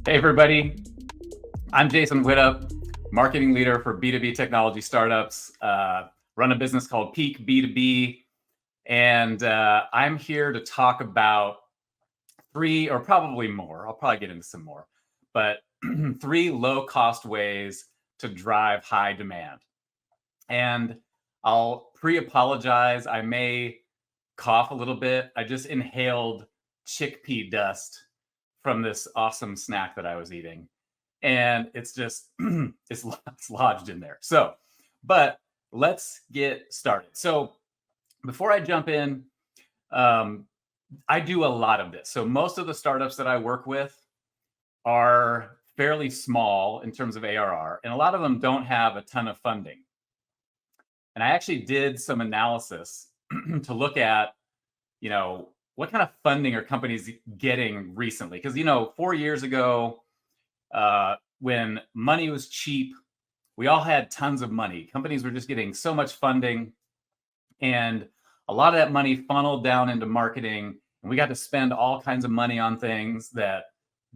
Hey everybody, I'm Jason Widup, marketing leader for B2B technology startups, run a business called Peak B2B, and I'm here to talk about three, or probably more, I'll probably get into some more, but three low-cost ways to drive high demand. And I'll pre-apologize, I may cough a little bit. I just inhaled chickpea dust from this awesome snack that I was eating. And it's just, it's lodged in there. So, but let's get started. So before I jump in, I do a lot of this. So most of the startups that I work with are fairly small in terms of ARR, and a lot of them don't have a ton of funding. And I actually did some analysis to look at, what kind of funding are companies getting recently? Because, 4 years ago, when money was cheap, we all had tons of money. Companies were just getting so much funding, and a lot of that money funneled down into marketing, and we got to spend all kinds of money on things that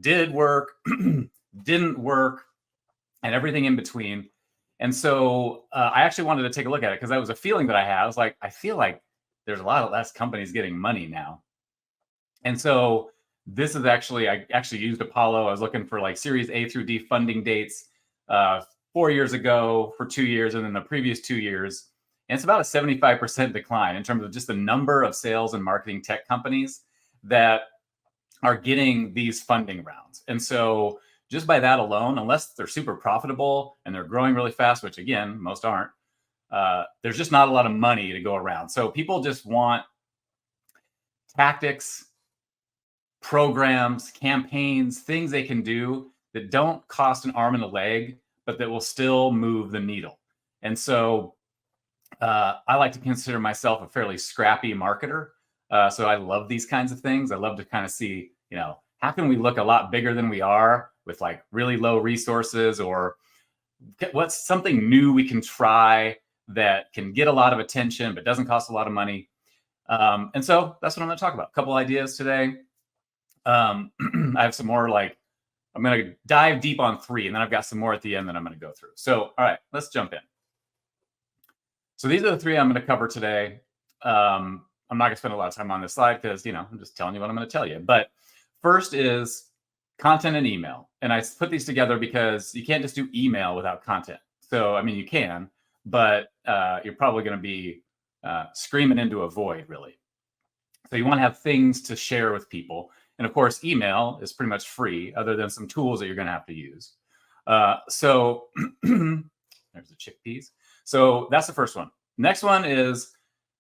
did work, didn't work, and everything in between. And so I actually wanted to take a look at it because that was a feeling that I had. I was like, I feel like there's a lot less companies getting money now. And so this is actually, I actually used Apollo. I was looking for like Series A through D funding dates 4 years ago for 2 years, and then the previous 2 years. And it's about a 75% decline in terms of just the number of sales and marketing tech companies that are getting these funding rounds. And so just by that alone, unless they're super profitable and they're growing really fast, which again, most aren't, there's just not a lot of money to go around. So people just want tactics, programs, campaigns, things they can do that don't cost an arm and a leg, but that will still move the needle. And so I like to consider myself a fairly scrappy marketer. So I love these kinds of things. I love to kind of see, how can we look a lot bigger than we are with like really low resources, or what's something new we can try that can get a lot of attention but doesn't cost a lot of money. And so that's what I'm going to talk about. A couple ideas today. I have some more, I'm going to dive deep on three, and then I've got some more at the end that I'm going to go through. So, all right, let's jump in. So these are the three I'm going to cover today. I'm not going to spend a lot of time on this slide because, I'm just telling you what I'm going to tell you. But first is content and email. And I put these together because you can't just do email without content. So, I mean, you can, but you're probably going to be screaming into a void, really. So you want to have things to share with people. And of course, email is pretty much free, other than some tools that you're going to have to use. So there's the chickpeas. So that's the first one. Next one is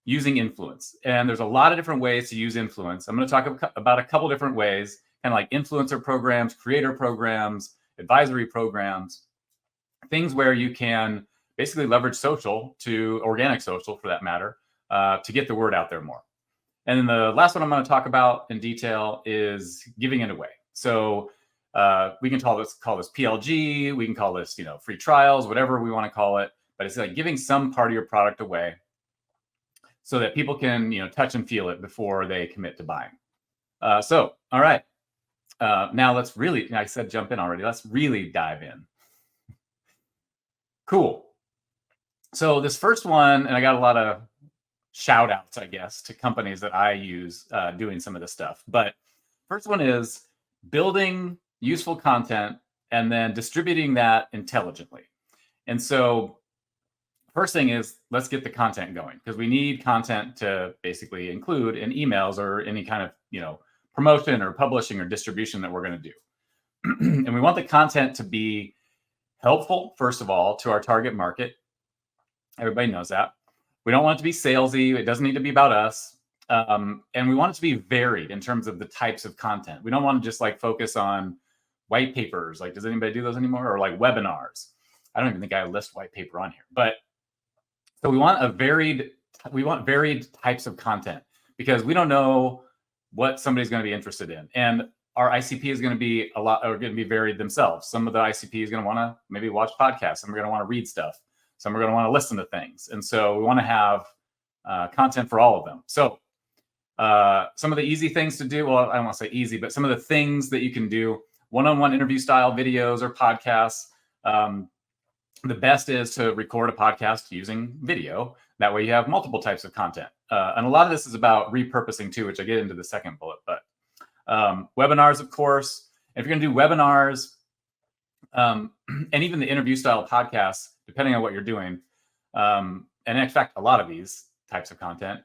using influence. And there's a lot of different ways to use influence. I'm going to talk about a couple different ways, kind of like influencer programs, creator programs, advisory programs, things where you can basically leverage social, to organic social for that matter, to get the word out there more. And then the last one I'm going to talk about in detail is giving it away. So we can call this PLG. We can call this, free trials, whatever we want to call it. But it's like giving some part of your product away so that people can, touch and feel it before they commit to buying. So, all right. Now let's really, I said jump in already. Let's really dive in. Cool. So this first one, and I got a lot of shout outs, I guess, to companies that I use doing some of this stuff. But first one is building useful content and then distributing that intelligently. And so first thing is, let's get the content going, because we need content to basically include in emails or any kind of, promotion or publishing or distribution that we're going to do. And we want the content to be helpful, first of all, to our target market. Everybody knows that. We don't want it to be salesy. It doesn't need to be about us. And we want it to be varied in terms of the types of content. We don't want to just focus on white papers. Does anybody do those anymore? Or webinars? I don't even think I list white paper on here. But so we want varied types of content, because we don't know what somebody's going to be interested in. And our ICP is going to be going to be varied themselves. Some of the ICP is going to want to maybe watch podcasts. Some are going to want to read stuff. Some are going to want to listen to things. And so we want to have content for all of them. So some of the easy things to do, well, I don't want to say easy, but some of the things that you can do. one-on-one interview style videos or podcasts, the best is to record a podcast using video. That way you have multiple types of content. And a lot of this is about repurposing too, which I get into the second bullet. But webinars, of course. If you're going to do webinars and even the interview style podcasts, depending on what you're doing, and in fact, a lot of these types of content,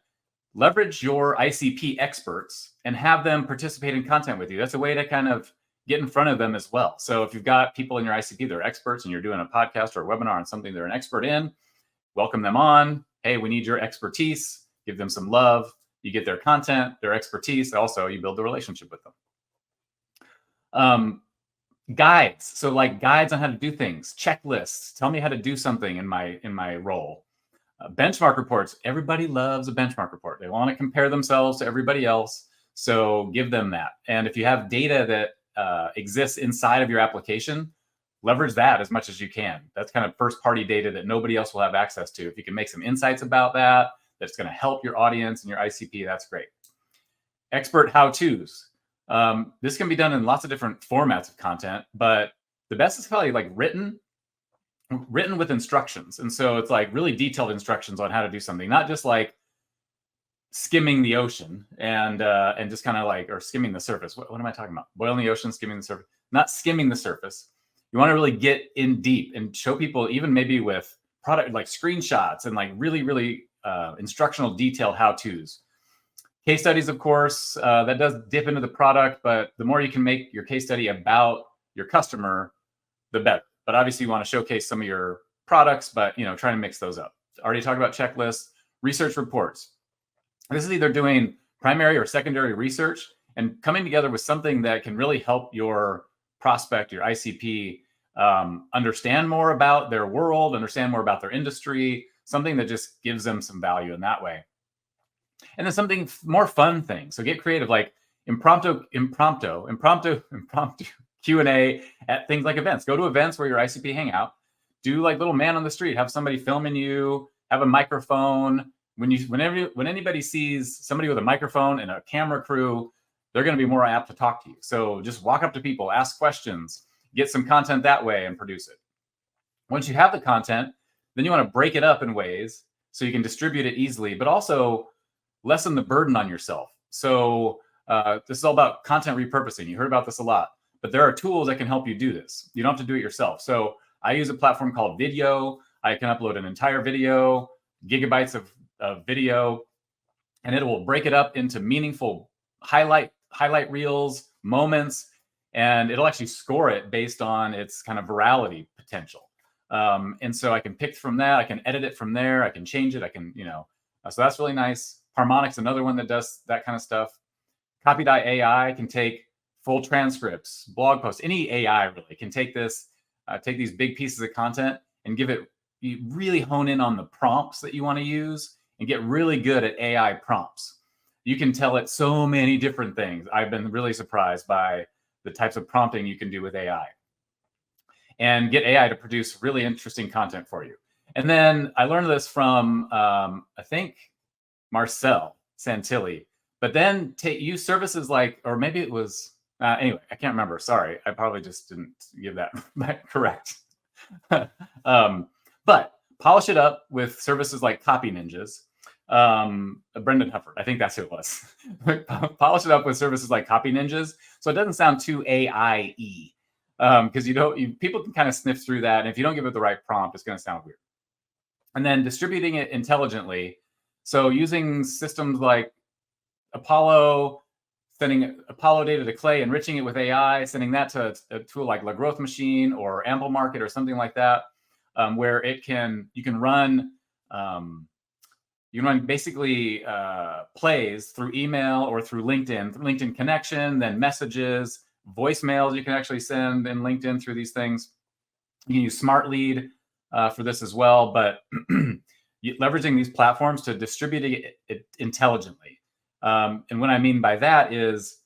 leverage your ICP experts and have them participate in content with you. That's a way to kind of get in front of them as well. So if you've got people in your ICP that are experts and you're doing a podcast or a webinar on something they're an expert in, welcome them on. Hey, we need your expertise. Give them some love. You get their content, their expertise. Also, you build a relationship with them. Guides. So like guides on how to do things, checklists. Tell me how to do something in my role. Benchmark reports. Everybody loves a benchmark report. They want to compare themselves to everybody else. So give them that. And if you have data that exists inside of your application, leverage that as much as you can. That's kind of first party data that nobody else will have access to. If you can make some insights about that, that's going to help your audience and your ICP, that's great. Expert how-tos. This can be done in lots of different formats of content, but the best is probably like written with instructions. And so it's like really detailed instructions on how to do something, not just like skimming the ocean and just kind of like, or skimming the surface. What am I talking about? Boiling the ocean, skimming the surface, not skimming the surface. You want to really get in deep and show people, even maybe with product, like screenshots and like really, really instructional detailed how-tos. Case studies, of course, that does dip into the product, but the more you can make your case study about your customer, the better. But obviously you want to showcase some of your products, but try to mix those up. Already talked about checklists, research reports. This is either doing primary or secondary research and coming together with something that can really help your prospect, your ICP, understand more about their world, understand more about their industry, something that just gives them some value in that way. And then something more fun thing. So get creative, like impromptu Q&A at things like events. Go to events where your ICP hang out. Do like little man on the street. Have somebody filming you. Have a microphone. When anybody sees somebody with a microphone and a camera crew, they're going to be more apt to talk to you. So just walk up to people, ask questions, get some content that way, and produce it. Once you have the content, then you want to break it up in ways so you can distribute it easily, but also lessen the burden on yourself. So this is all about content repurposing. You heard about this a lot, but there are tools that can help you do this. You don't have to do it yourself. So I use a platform called Video. I can upload an entire video, gigabytes of video, and it will break it up into meaningful highlight reels, moments, and it'll actually score it based on its kind of virality potential. And so I can pick from that. I can edit it from there. I can change it. I can, so that's really nice. Harmonic's another one that does that kind of stuff. Copy.ai can take full transcripts, blog posts, any AI really can take this, take these big pieces of content and you really hone in on the prompts that you want to use and get really good at AI prompts. You can tell it so many different things. I've been really surprised by the types of prompting you can do with AI. And get AI to produce really interesting content for you. And then I learned this from, I think, Marcel Santilli. But then use services like, or maybe it was, anyway, I can't remember. Sorry, I probably just didn't give that correct. But polish it up with services like Copy Ninjas. Brendan Hufford, I think that's who it was. Polish it up with services like Copy Ninjas, so it doesn't sound too AI-y. Because people can kind of sniff through that, and if you don't give it the right prompt, it's going to sound weird. And then distributing it intelligently. So using systems like Apollo, sending Apollo data to Clay, enriching it with AI, sending that to a tool like La Growth Machine or Ample Market or something like that, where you can run basically plays through email or through LinkedIn connection, then messages, voicemails you can actually send in LinkedIn through these things. You can use Smart Lead for this as well, but leveraging these platforms to distribute it intelligently. And what I mean by that is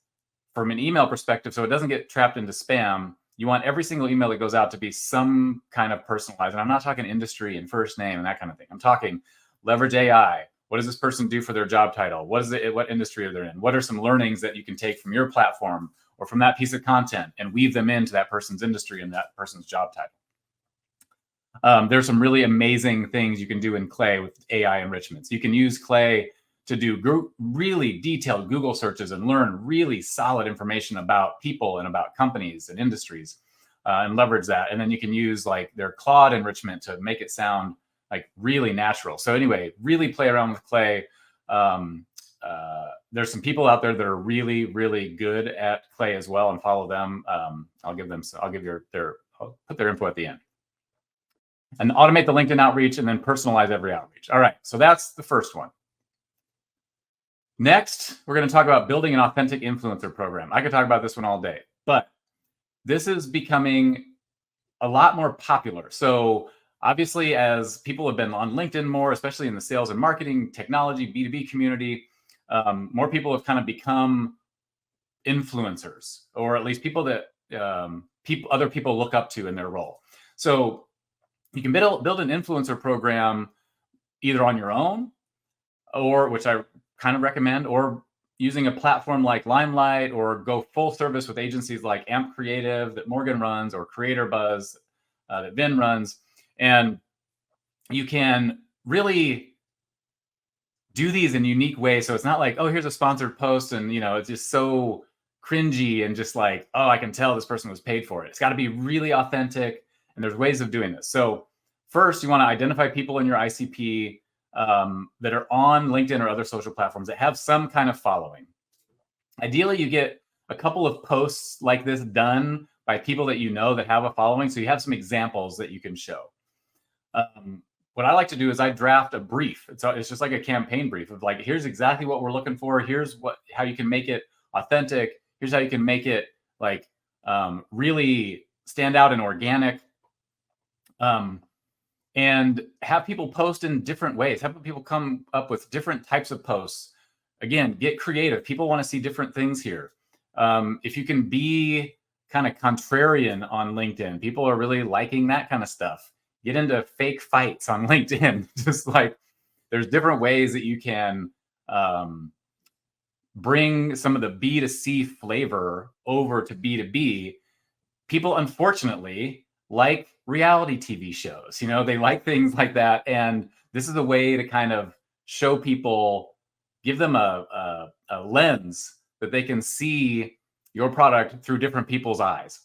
from an email perspective, so it doesn't get trapped into spam, you want every single email that goes out to be some kind of personalized. And I'm not talking industry and first name and that kind of thing. I'm talking leverage AI. What does this person do for their job title? What industry are they in? What are some learnings that you can take from your platform or from that piece of content and weave them into that person's industry and that person's job title. There's some really amazing things you can do in Clay with AI enrichments. You can use Clay to do really detailed Google searches and learn really solid information about people and about companies and industries, and leverage that. And then you can use like their Claude enrichment to make it sound like really natural. So anyway, really play around with Clay. There's some people out there that are really, really good at Clay as well, and follow them. I'll put their info at the end. And automate the LinkedIn outreach, and then personalize every outreach. All right, so that's the first one. Next, we're going to talk about building an authentic influencer program. I could talk about this one all day, but this is becoming a lot more popular. So obviously, as people have been on LinkedIn more, especially in the sales and marketing, technology, B2B community, more people have kind of become influencers, or at least people that other people look up to in their role. So you can build an influencer program either on your own, or which I kind of recommend, or using a platform like Limelight, or go full service with agencies like Amp Creative that Morgan runs, or Creator Buzz that Vin runs. And you can really do these in unique ways. So it's not like, oh, here's a sponsored post and, it's just so cringy and just like, oh, I can tell this person was paid for it. It's got to be really authentic. And there's ways of doing this. So first, you want to identify people in your ICP that are on LinkedIn or other social platforms that have some kind of following. Ideally, you get a couple of posts like this done by people that that have a following, so you have some examples that you can show. What I like to do is I draft a brief. It's just like a campaign brief of like, here's exactly what we're looking for. Here's how you can make it authentic. Here's how you can make it like really stand out and organic. And have people post in different ways. Have people come up with different types of posts. Again, get creative. People want to see different things here. If you can be kind of contrarian on LinkedIn, people are really liking that kind of stuff. Get into fake fights on LinkedIn. Just like there's different ways that you can bring some of the B2C flavor over to B2B. People, unfortunately, like reality TV shows. They like things like that. And this is a way to kind of show people, give them a lens that they can see your product through different people's eyes.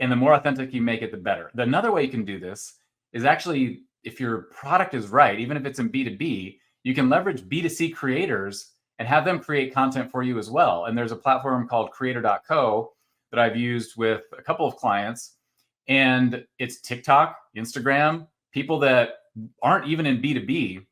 And the more authentic you make it, the better. Another way you can do this is actually, if your product is right, even if it's in B2B, you can leverage B2C creators and have them create content for you as well. And there's a platform called Creator.co that I've used with a couple of clients. And it's TikTok, Instagram, people that aren't even in B2B,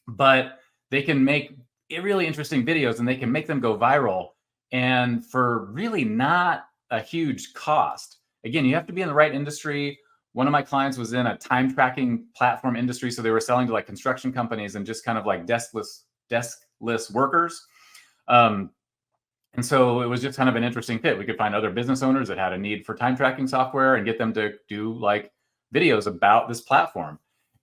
but they can make really interesting videos and they can make them go viral, and for really not a huge cost. Again, you have to be in the right industry. One of my clients was in a time tracking platform industry. So they were selling to like construction companies and just kind of like deskless workers. And so it was just kind of an interesting fit. We could find other business owners that had a need for time tracking software and get them to do like videos about this platform.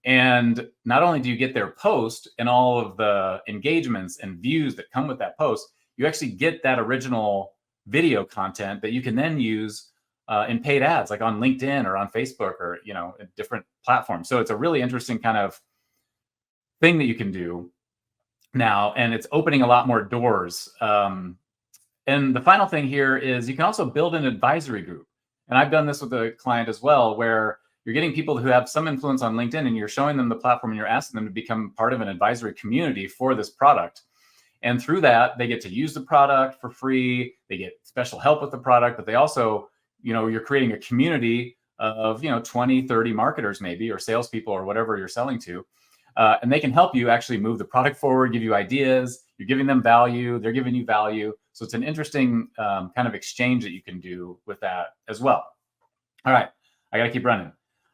And not only do you get their post and all of the engagements and views that come with that post, you actually get that original video content that you can then use in paid ads, like on LinkedIn or on Facebook or, different platforms. So it's a really interesting kind of thing that you can do now, and it's opening a lot more doors. And the final thing here is you can also build an advisory group. And I've done this with a client as well, where you're getting people who have some influence on LinkedIn and you're showing them the platform and you're asking them to become part of an advisory community for this product. And through that, they get to use the product for free. They get special help with the product, but they also, you're creating a community of, 20, 30 marketers maybe, or salespeople or whatever you're selling to. And they can help you actually move the product forward, give you ideas. You're giving them value. They're giving you value. So it's an interesting kind of exchange that you can do with that as well. All right, I got to keep running.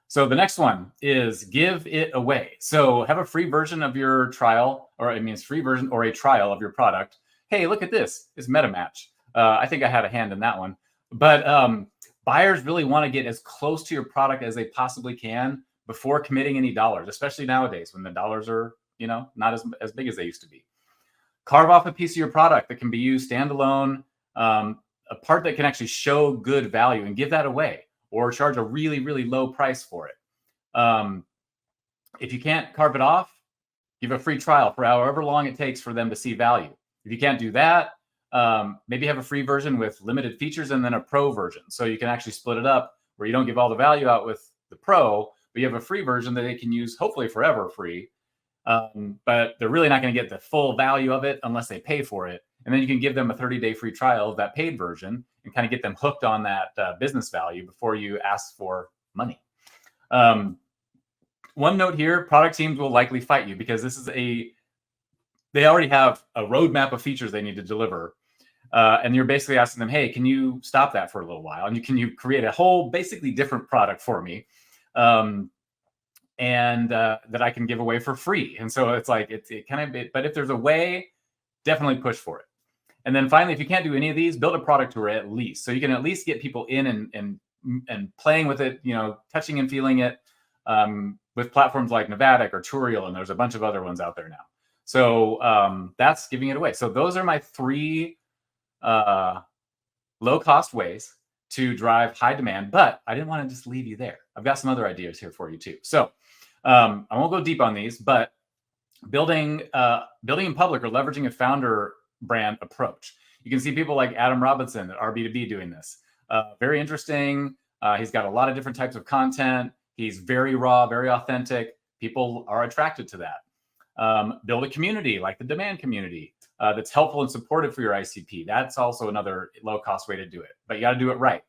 So the next one is give it away. So have a free version of your trial, or it means free version or a trial of your product. Hey, look at this. It's MetaMatch. I think I had a hand in that one. But buyers really want to get as close to your product as they possibly can before committing any dollars, especially nowadays when the dollars are, not as big as they used to be. Carve off a piece of your product that can be used standalone, a part that can actually show good value and give that away, or charge a really, really low price for it. If you can't carve it off, give a free trial for however long it takes for them to see value. If you can't do that, maybe have a free version with limited features and then a pro version. So you can actually split it up where you don't give all the value out with the pro, but you have a free version that they can use hopefully forever free. But they're really not going to get the full value of it unless they pay for it. And then you can give them a 30-day free trial of that paid version and kind of get them hooked on that business value before you ask for money. One note here, product teams will likely fight you because they already have a roadmap of features they need to deliver. And you're basically asking them, hey, can you stop that for a little while? And can you create a whole basically different product for me? And that I can give away for free. And so it's like, but if there's a way, definitely push for it. And then finally, if you can't do any of these, build a product tour at least. So you can at least get people in and playing with it, touching and feeling it with platforms like Nevada or Turiel, and there's a bunch of other ones out there now. So that's giving it away. So those are my 3 low-cost ways to drive high demand, but I didn't want to just leave you there. I've got some other ideas here for you too. So I won't go deep on these, but building in public or leveraging a founder brand approach. You can see people like Adam Robinson at RB2B doing this. Very interesting. He's got a lot of different types of content. He's very raw, very authentic. People are attracted to that. Build a community like the demand community that's helpful and supportive for your ICP. That's also another low-cost way to do it, but you got to do it right.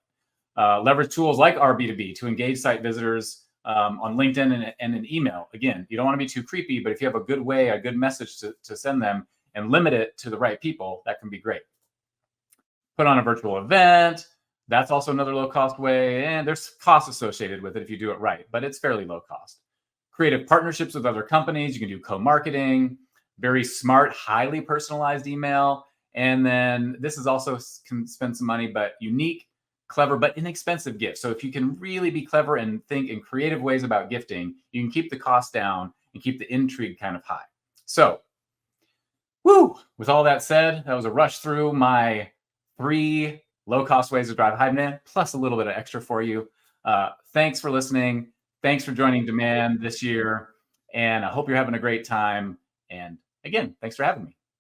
Leverage tools like RB2B to engage site visitors on LinkedIn and an email. Again, you don't want to be too creepy, but if you have a good way, a good message to send them and limit it to the right people, that can be great. Put on a virtual event. That's also another low-cost way. And there's costs associated with it if you do it right, but it's fairly low cost. Creative partnerships with other companies. You can do co-marketing, very smart, highly personalized email. And then this is also can spend some money, but unique, clever, but inexpensive gifts. So if you can really be clever and think in creative ways about gifting, you can keep the cost down and keep the intrigue kind of high. So, with all that said, that was a rush through my 3 low-cost ways to drive high demand, plus a little bit of extra for you. Thanks for listening. Thanks for joining Demand this year. And I hope you're having a great time. And again, thanks for having me.